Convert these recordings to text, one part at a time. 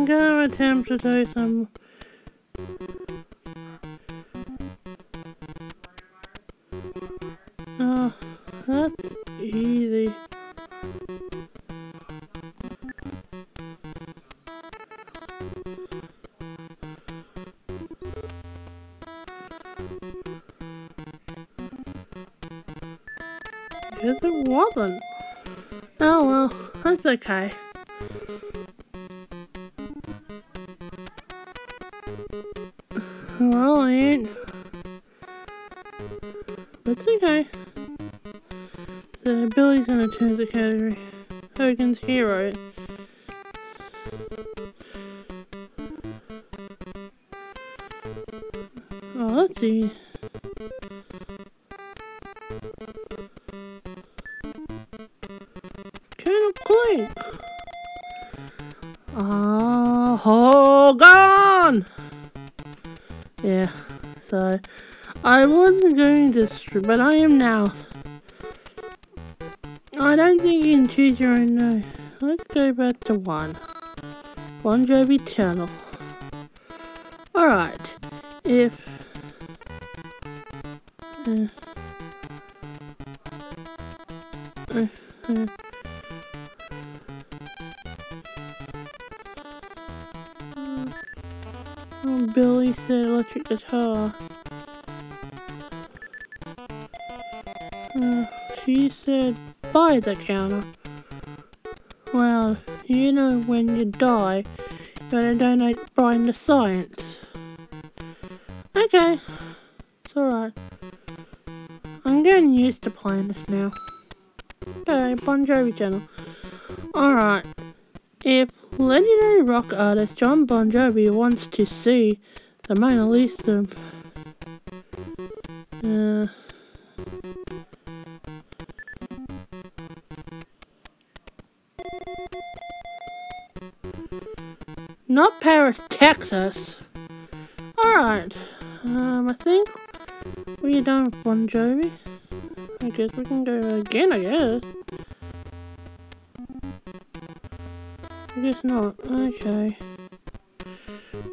I'm gonna attempt to do some... Oh, that's easy. Yes, it wasn't. Oh well, that's okay. Well, I ain't. That's okay. So Billy's gonna choose the category. Hogan's Hero. Oh, let's see. Colonel Clink. Hogan! Yeah, so I wasn't going to, but I am now. I don't think you can choose your own name. Let's go back to 1. Bon Jovi Channel. Alright, if... Billy said electric guitar. She said by the counter. Well, you know when you die, you gotta donate brain to science. Okay, it's alright. I'm getting used to playing this now. Okay, Bon Jovi Channel. Alright, if legendary rock artist John Bon Jovi wants to see the Mona Lisa, not Paris, Texas. Alright, I think we're done with Bon Jovi. I guess we can go again, I guess. I guess not. Okay.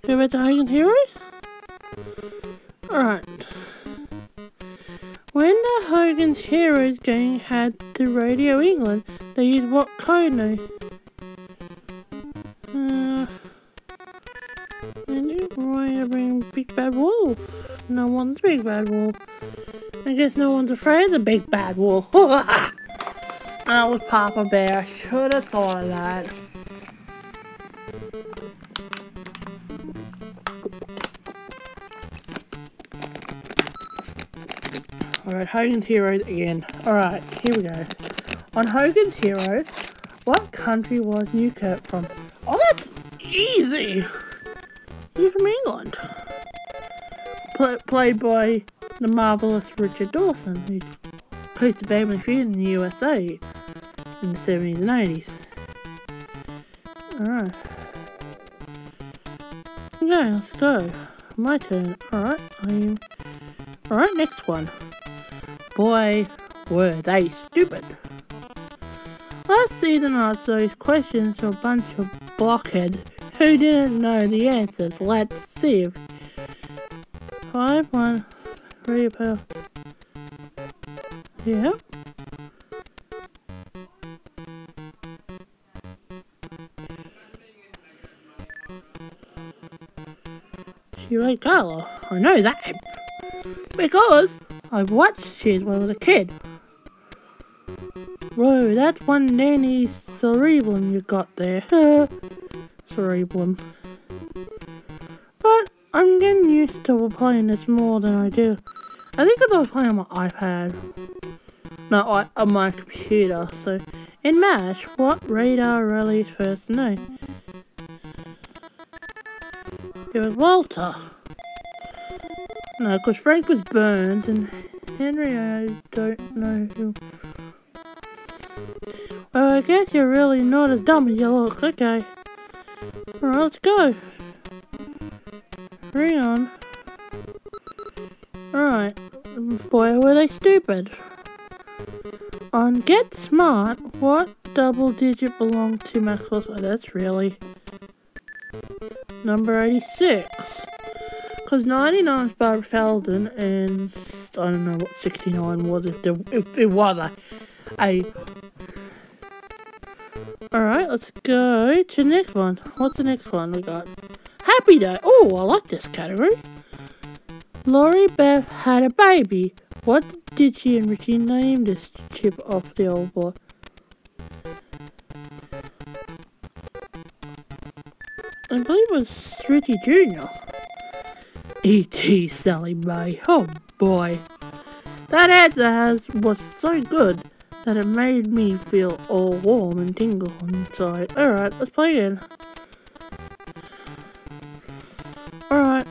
Go back to Hogan's Heroes? Alright. When the Hogan's Heroes gang had to Radio England, they used what code name? Why to bring Big Bad Wolf? No one's Big Bad Wolf. I guess no one's afraid of the Big Bad Wolf. That was Papa Bear. I should have thought of that. Alright, Hogan's Heroes again. Alright, here we go. On Hogan's Heroes, what country was Newkirk from? Oh, that's easy! He's from England. Played by the marvellous Richard Dawson, who played the Family Feud in the USA in the 70s and 80s. Alright. Okay, let's go. My turn. Alright, Alright, next one. Boy, were they stupid. Last season I asked those questions to a bunch of blockheads who didn't know the answers. Let's see if 5, 1, 3, power. Yep. She like Carla. I know that because I've watched it when I was a kid. Whoa, that's one nanny cerebellum you got there. Cerebellum. But I'm getting used to playing this more than I do. I think because I was playing on my iPad. No, on my computer. So, in MASH, what radar rallies first name? It was Walter. No, because Frank was burned and Henry, I don't know who. Well, I guess you're really not as dumb as you look. Okay. Alright, let's go. Hang on. Alright. Boy, were they stupid. On Get Smart, what double digit belonged to Maxwell's? Oh, that's really... Number 86. Because 99 is Barbara Feldon and I don't know what 69 was if it was a Alright, let's go to the next one. What's the next one we got? Happy Day. Oh, I like this category. Laurie Beth had a baby. What did she and Richie name this chip off the old boy? I believe it was Richie Jr. E.T. Sally Mae. Oh boy. That answer was so good that it made me feel all warm and tingle inside. Alright, let's play again. Alright.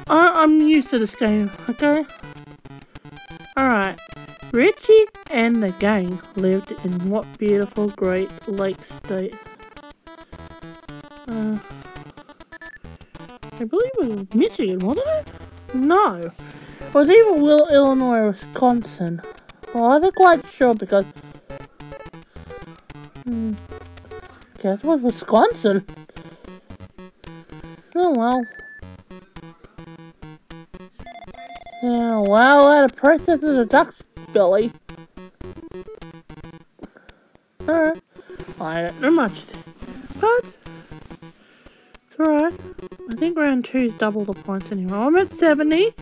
I'm used to this game, okay? Alright. Richie and the gang lived in what beautiful Great Lakes state? I believe it was Michigan, wasn't it? No. It was either Illinois or Wisconsin. Well, I wasn't quite sure because... guess it was Wisconsin. Oh well. Yeah, well, I had a process as a duck belly. Alright. I don't know much. But... it's alright. I think round 2's double the points anyway. I'm at 70.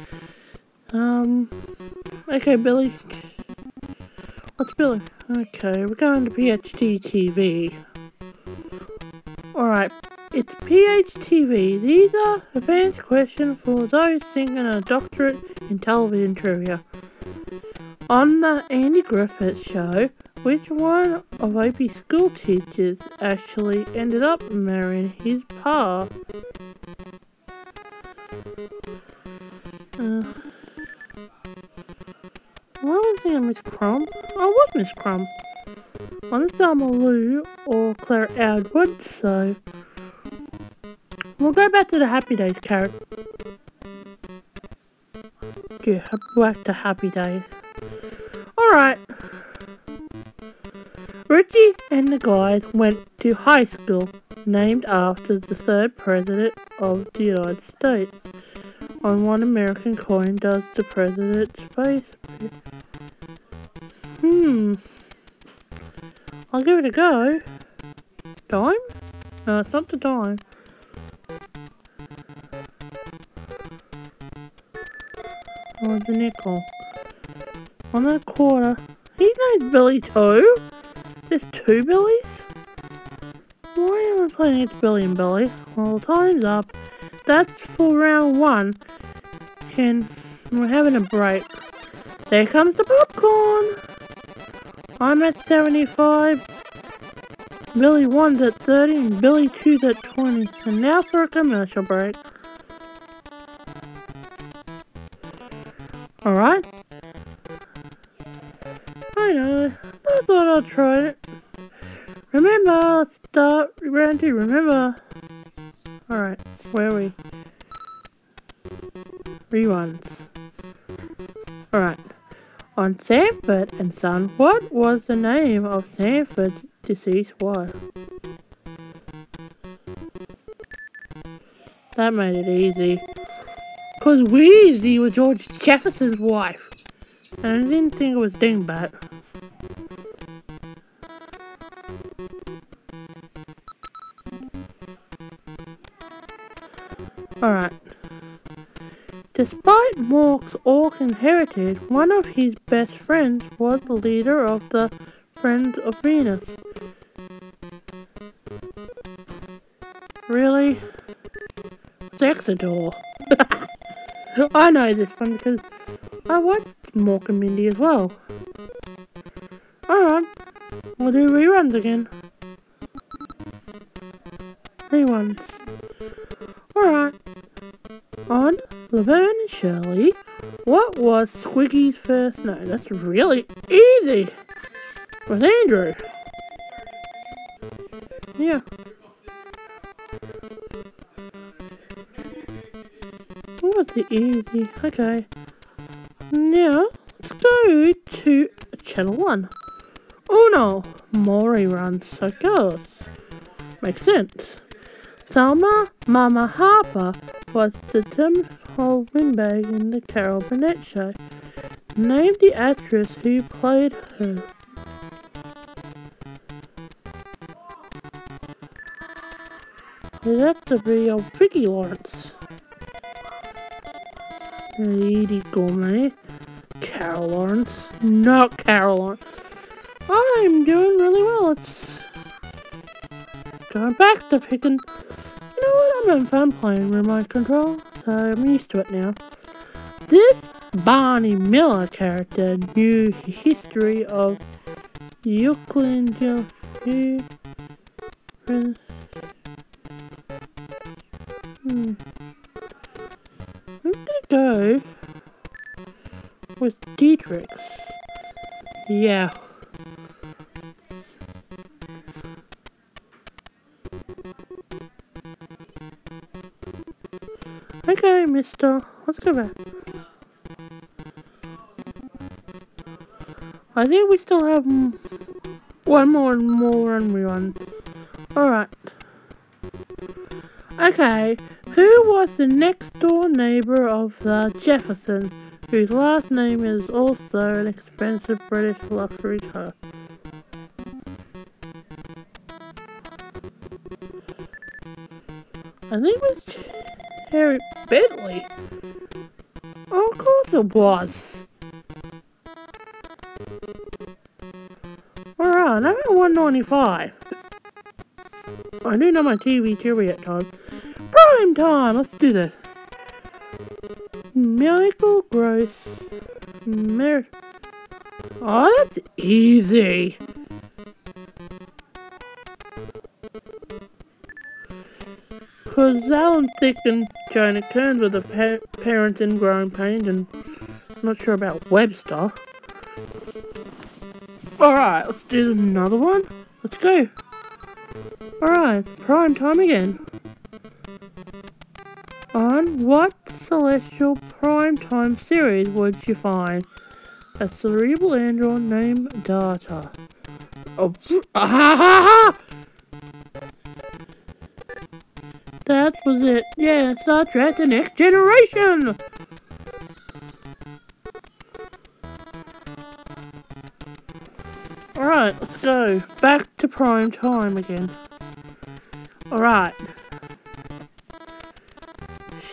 Okay, Billy. What's Billy? Okay, we're going to PhD TV. Alright, it's PHTV. These are advanced questions for those seeking a doctorate in television trivia. On the Andy Griffith Show, which one of Opie's school teachers actually ended up marrying his pa? I was thinking Miss Crumb. Oh, it was Miss Crumb. Well, it's Lou or Claire Edwards, so... we'll go back to the Happy Days carrot. Yeah, back to Happy Days. Alright. Richie and the guys went to high school, named after the third president of the United States. On one American coin does the president's face appear? I'll give it a go. Dime? No, it's not the dime. Or the nickel. On the quarter. His name's Billy too? There's two Billies? Why am I playing against Billy and Billy? Well, time's up. That's for round 1. We're having a break. There comes the popcorn! I'm at 75. Billy 1's at 30 and Billy 2's at 20. And now for a commercial break. Alright. I know. I thought I'd try it. Remember, let's start round 2. Remember. Alright, where are we? Reruns. Alright. On Sanford and Son, what was the name of Sanford's deceased wife? That made it easy. Because Wheezy was George Jefferson's wife. And I didn't think it was Dingbat. Alright. Despite Mork's Orc inherited, one of his best friends was the leader of the Friends of Venus. Really? Sexador. I know this one because I watched Mork and Mindy as well. Alright, we'll do reruns again. Reruns. Alright. On Laverne and Shirley, what was Squiggy's first name? That's really easy. With Andrew. Yeah. What was the easy? Okay. Now, let's go to Channel 1. Oh no, more reruns, so goes. Makes sense. Selma Mama Harper was the terminal windbag in the Carol Burnett show. Name the actress who played her. It'd have to be Vicki Lawrence. Edie Gourmet. Carol Lawrence. Not Carol Lawrence. I'm doing really well. It's going back to picking. You know what? I'm having fun playing remote control, so I'm used to it now. This Barney Miller character knew the history of Euclid. I'm gonna go with Dietrich. Yeah. Okay, mister. Let's go back. I think we still have one more run we run. Alright. Okay. Who was the next door neighbour of the Jefferson, whose last name is also an expensive British luxury car? I think it was Harry Bentley. Oh, of course it was. Alright, I'm at 195. I do know my TV trivia time. Prime time! Let's do this. Michael Gross. Oh, that's easy. Because Alan Thicke and Jonah Kearns were the parents in Growing Pains, and I'm not sure about Webster. Alright, let's do another one. Let's go. Alright, prime time again. On what celestial primetime series would you find a cerebral android named Data? Oh, that was it. Yeah, Star Trek: The Next Generation. Alright, let's go. Back to prime time again. Alright.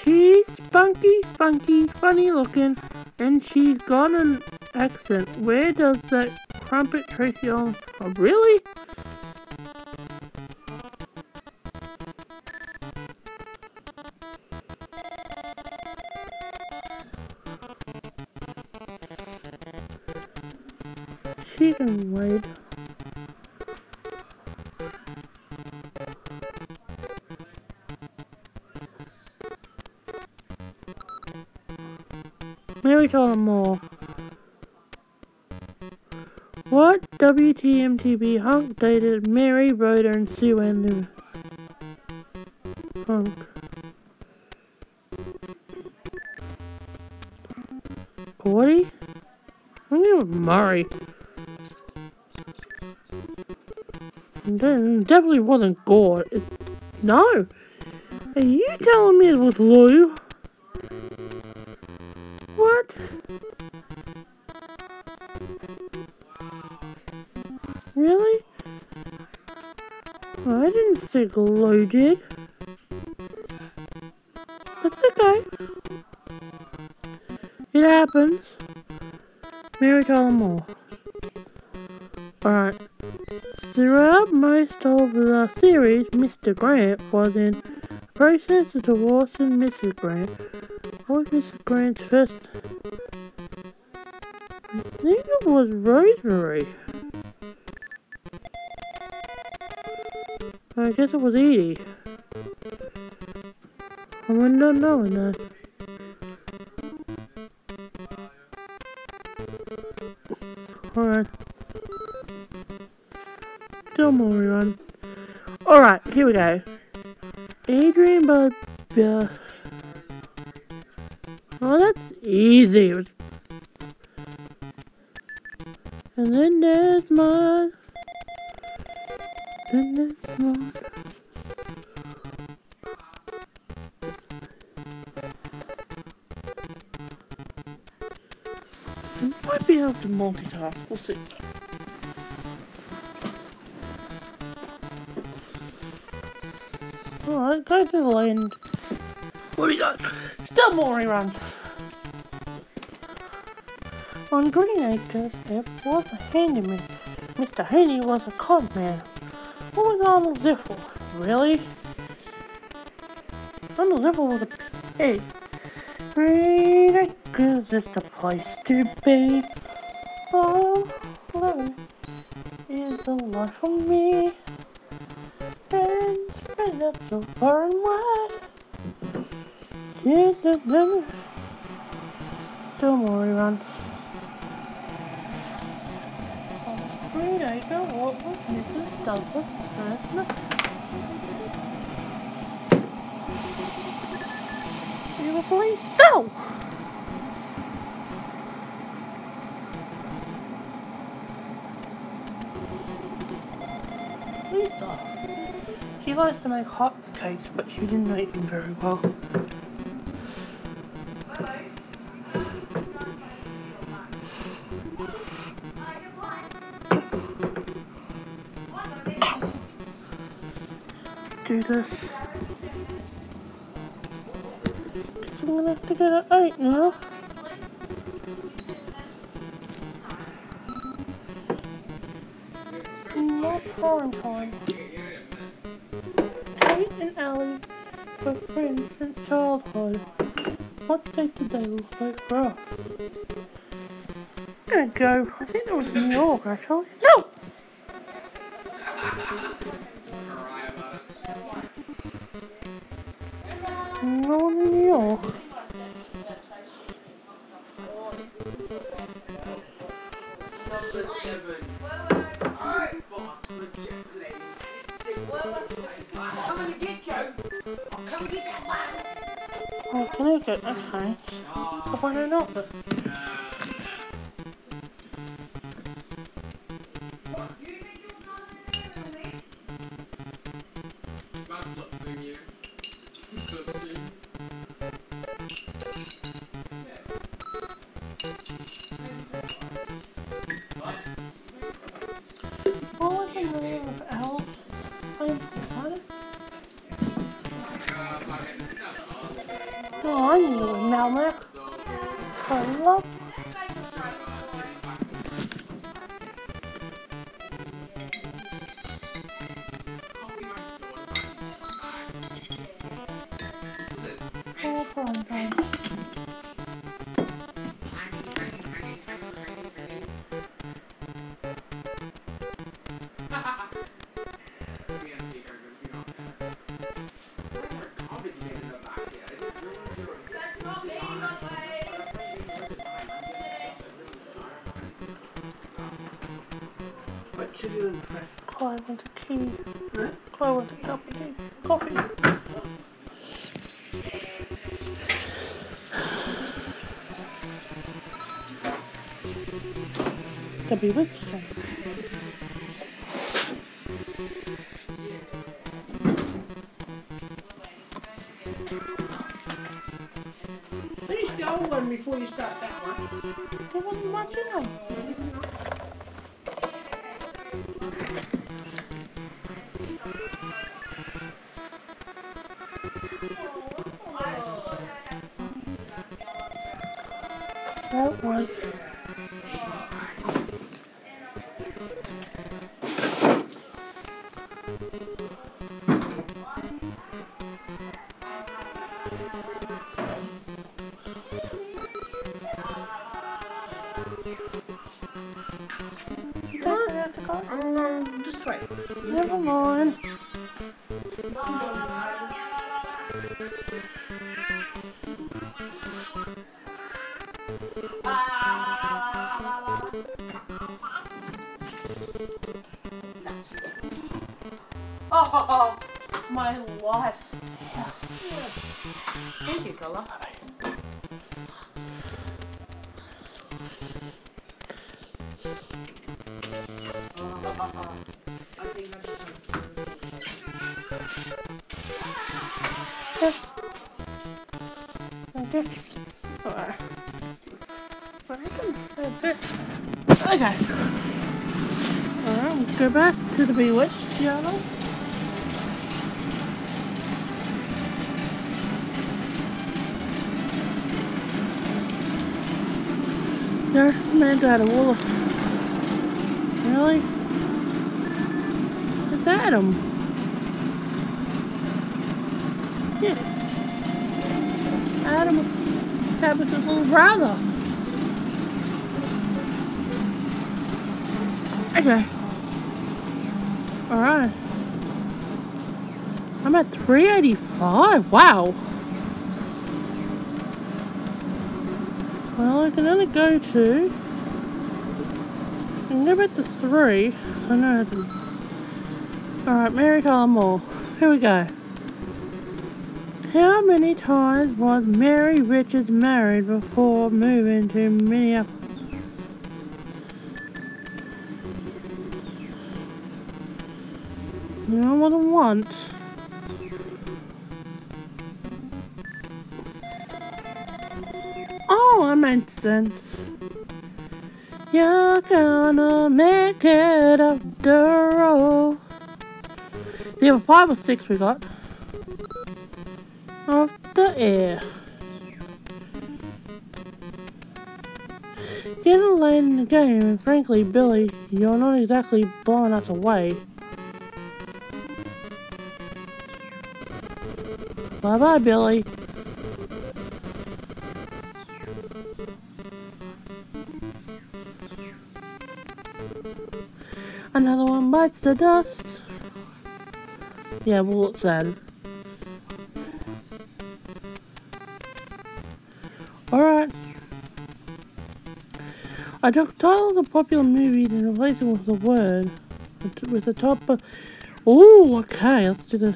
She's spunky, funky, funny looking, and she's got an accent. Where does that crumpet Tracy on? Oh, really? She can wait. Mary Tyler Moore. What WTMTV hunk dated Mary, Rhoda, and Sue Ann Lewis? Hunk. Gordy? I think it was Murray. It definitely wasn't Gord. No! Are you telling me it was Lou? What? Really? I didn't think Lou did. That's okay. It happens. Mary Tyler Moore. Alright. Throughout most of the series, Mr. Grant was in process of divorcing Mrs. Grant. What was Mrs. Grant's first? I think it was Rosemary. I guess it was Edie. I'm not knowing that. Alright. Still more rerun. Alright, here we go. Adrian Barbeau. Oh, that's easy. And then there's mine. Then there's mine. able to multitask. We'll see. Alright, go to the land. What do we got? Still more reruns. On Green Acres, there was a handyman. Mr. Haney was a con man. What was Arnold Ziffel? Really? Arnold Ziffel was a pig. Green Acres is the place to be. Oh, love is the life for me. And spread out so far and wide. Still more reruns. Green Acre, what was Mrs. Douglas' first name? Beautifully still! Lisa. She likes to make hot cakes, but she didn't make them very well. Do this. I'm gonna have to get an 8 now. Not prime time. Kate and Allie were friends since childhood. What state did they look like for us? I'm gonna go. I think that was New York actually. No! No, New York. Number 7. Alright, I'm gonna get you. I'll come and get that one. Oh, Connecticut, okay. I want to know this. What was the name of Alice? I'm excited. Oh, I knew it was Melmac. I love What you doing, Fred? Clive wants a key. Huh? Clive wants a cup of tea. Coffee. W. Wickstone. Finish the old one before you start that one. There wasn't much in them. That was This way. never mind. Oh, my life. Thank you, Color. I think I just Yes. Okay. Alright. That's it. Okay. Alright, let's go back to the Bewitched channel. They're meant out of wool. Really? It's Adam. Yeah. Adam was Tabitha's little brother. Okay. Alright. I'm at 385. Wow. Well, I can only go to... I can go back to 3. I know it is. Alright, Mary Tyler Moore. Here we go. How many times was Mary Richards married before moving to Minneapolis? No more than once. Oh, that makes sense. You're gonna make it after all. The other 5 or 6 we got. Off the air. Getting late in the game, and frankly, Billy, you're not exactly blowing us away. Bye-bye, Billy. Another one bites the dust. Yeah, well, it's sad. Alright. I took title of the popular movie and replaced it with a word. With the top of... Ooh, okay, let's do this.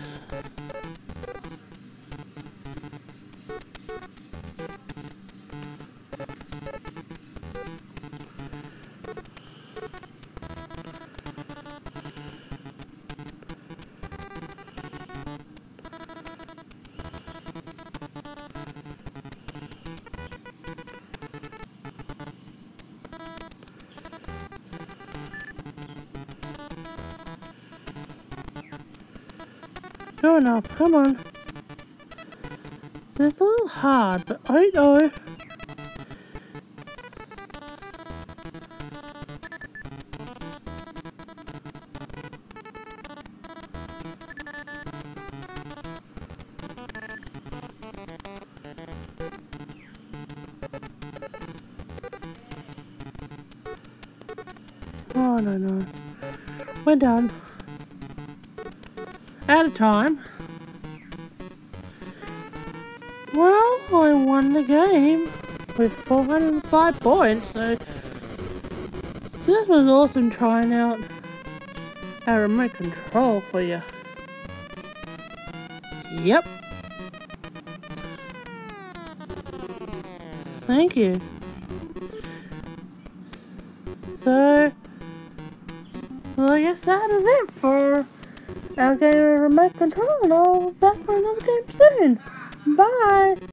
Go enough, come on. It's a little hard, but I know. Oh, I don't know. We're done. Out of time. Well, I won the game with 405 points, so this was awesome trying out our remote control for you. Yep. Thank you. So, well, I guess that is it for our game of remote control, and I'll be back for another game soon. Bye!